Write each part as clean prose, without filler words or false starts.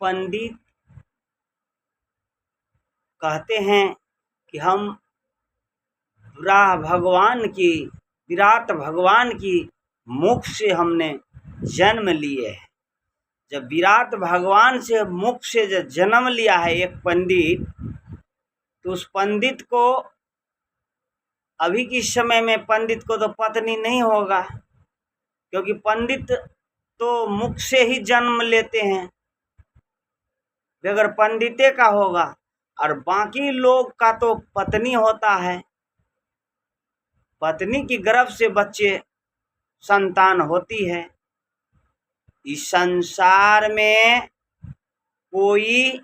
पंडित कहते हैं कि हम विराट भगवान की मुख से हमने जन्म लिए है। जब विराट भगवान से मुख से जब जन्म लिया है एक पंडित, तो उस पंडित को अभी के समय में पंडित को तो पत्नी नहीं होगा, क्योंकि पंडित तो मुख से ही जन्म लेते हैं, बगैर पंडिते का होगा। और बाकी लोग का तो पत्नी होता है, पत्नी की गर्भ से बच्चे संतान होती है। इस संसार में कोई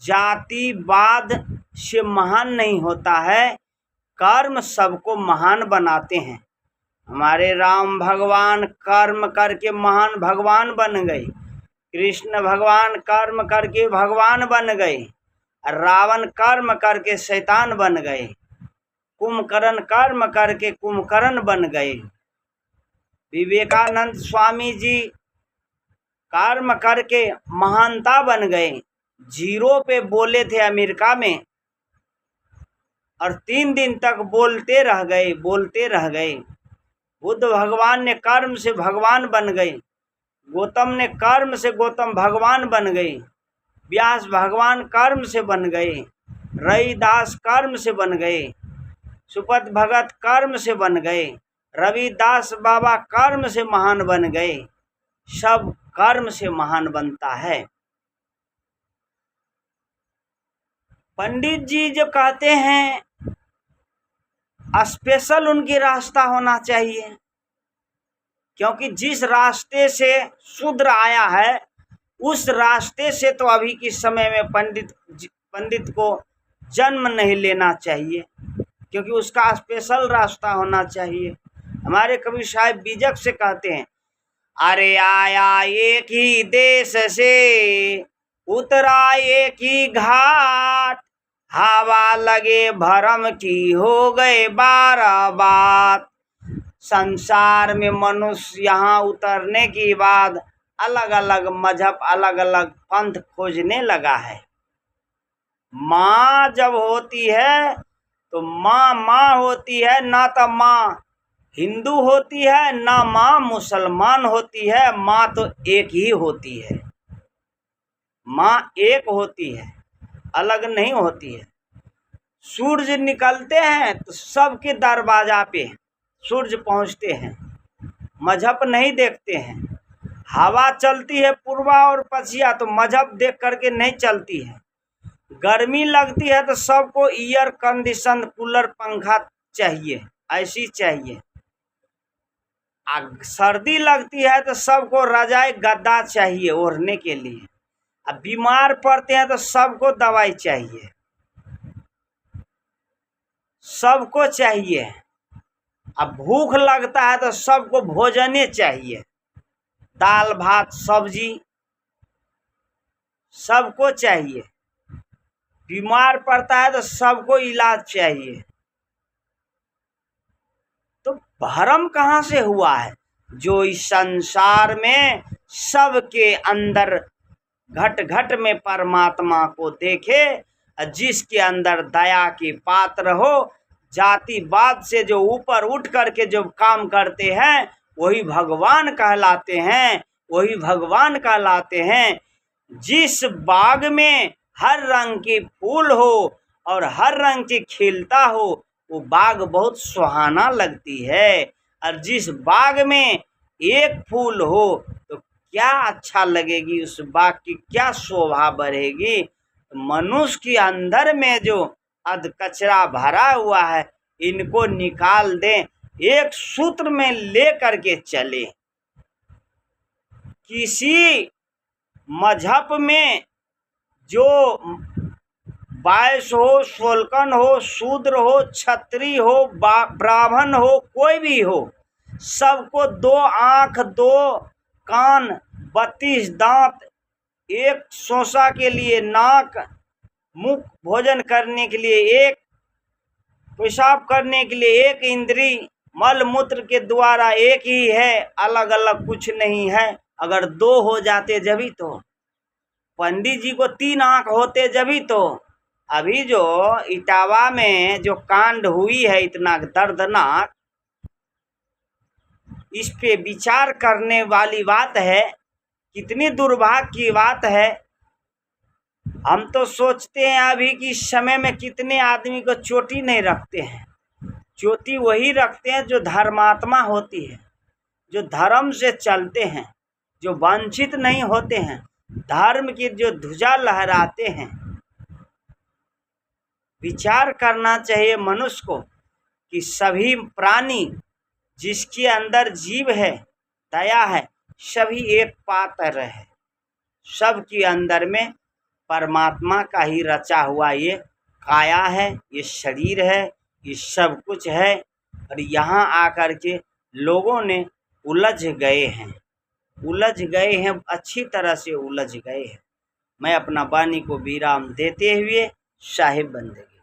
जातिवाद से महान नहीं होता है, कर्म सबको महान बनाते हैं। हमारे राम भगवान कर्म करके महान भगवान बन गए, कृष्ण भगवान कर्म करके भगवान बन गए, रावण कर्म करके शैतान बन गए, कुंभकर्ण कर्म करके कुंभकर्ण बन गए, विवेकानंद स्वामी जी कर्म करके महानता बन गए। 0 पे बोले थे अमेरिका में, और 3 दिन तक बोलते रह गए। बुद्ध भगवान ने कर्म से भगवान बन गए, गौतम ने कर्म से गौतम भगवान बन गए, व्यास भगवान कर्म से बन गए, रविदास कर्म से बन गए, सुपथ भगत कर्म से बन गए, रविदास बाबा कर्म से महान बन गए। सब कर्म से महान बनता है। पंडित जी जो कहते हैं स्पेशल उनकी रास्ता होना चाहिए, क्योंकि जिस रास्ते से शूद्र आया है उस रास्ते से तो अभी के समय में पंडित को जन्म नहीं लेना चाहिए, क्योंकि उसका स्पेशल रास्ता होना चाहिए। हमारे कबीर साहब बीजक से कहते हैं, अरे आया एक ही देश से उतरा एक ही घाट, हवा लगे भरम की हो गए 12 बात। संसार में मनुष्य यहाँ उतरने के बाद अलग अलग मजहब अलग अलग पंथ खोजने लगा है। माँ जब होती है तो माँ होती है, ना तो माँ हिंदू होती है ना माँ मुसलमान होती है। माँ तो एक ही होती है, माँ एक होती है, अलग नहीं होती है। सूरज निकलते हैं तो सबके दरवाजा पे सूरज पहुँचते हैं, मजहब नहीं देखते हैं। हवा चलती है पूर्वा और पछिया तो मजहब देख करके नहीं चलती है। गर्मी लगती है तो सबको एयर कंडीशन कूलर पंखा चाहिए, ऐसी चाहिए। सर्दी लगती है तो सबको रजाई गद्दा चाहिए ओढ़ने के लिए। अब बीमार पड़ते हैं तो सबको दवाई चाहिए, सबको चाहिए। अब भूख लगता है तो सबको भोजने चाहिए, दाल भात सब्जी सबको चाहिए। बीमार पड़ता है तो सबको इलाज चाहिए। तो भरम कहाँ से हुआ है? जो इस संसार में सबके अंदर घट घट में परमात्मा को देखे, जिसके अंदर दया के पात्र हो, जातिवाद से जो ऊपर उठ करके जो काम करते हैं वही भगवान कहलाते हैं, वही भगवान कहलाते हैं। जिस बाग में हर रंग की फूल हो और हर रंग की खिलता हो, वो बाग बहुत सुहाना लगती है। और जिस बाग में एक फूल हो तो क्या अच्छा लगेगी, उस बाग की क्या शोभा बढ़ेगी। मनुष्य के अंदर में जो अध कचरा भरा हुआ है, इनको निकाल दें, एक सूत्र में ले करके चले। किसी मजहब में जो वायस हो, शोल्कन हो, शूद्र हो, क्षत्रिय हो, ब्राह्मण हो, कोई भी हो, सबको 2 आँख 2 कान 32 दांत, एक सोसा के लिए नाक, मुख भोजन करने के लिए एक, पेशाब करने के लिए एक इंद्री, मल मूत्र के द्वारा एक ही है, अलग अलग कुछ नहीं है। अगर 2 हो जाते जभी तो पंडित जी को 3 आंख होते जभी तो अभी जो इटावा में जो कांड हुई है इतना दर्दनाक, इस पे विचार करने वाली बात है। कितनी दुर्भाग्य की बात है। हम तो सोचते हैं अभी कि इस समय में कितने आदमी को चोटी नहीं रखते हैं। चोटी वही रखते हैं जो धर्मात्मा होती है, जो धर्म से चलते हैं, जो वंचित नहीं होते हैं, धर्म की जो ध्वजा लहराते हैं। विचार करना चाहिए मनुष्य को कि सभी प्राणी जिसके अंदर जीव है, दया है, सभी एक पात्र है। सबके अंदर में परमात्मा का ही रचा हुआ ये काया है, ये शरीर है, ये सब कुछ है। और यहाँ आकर के लोगों ने उलझ गए हैं, अच्छी तरह से उलझ गए हैं। मैं अपना वाणी को विराम देते हुए साहिब बंदगी।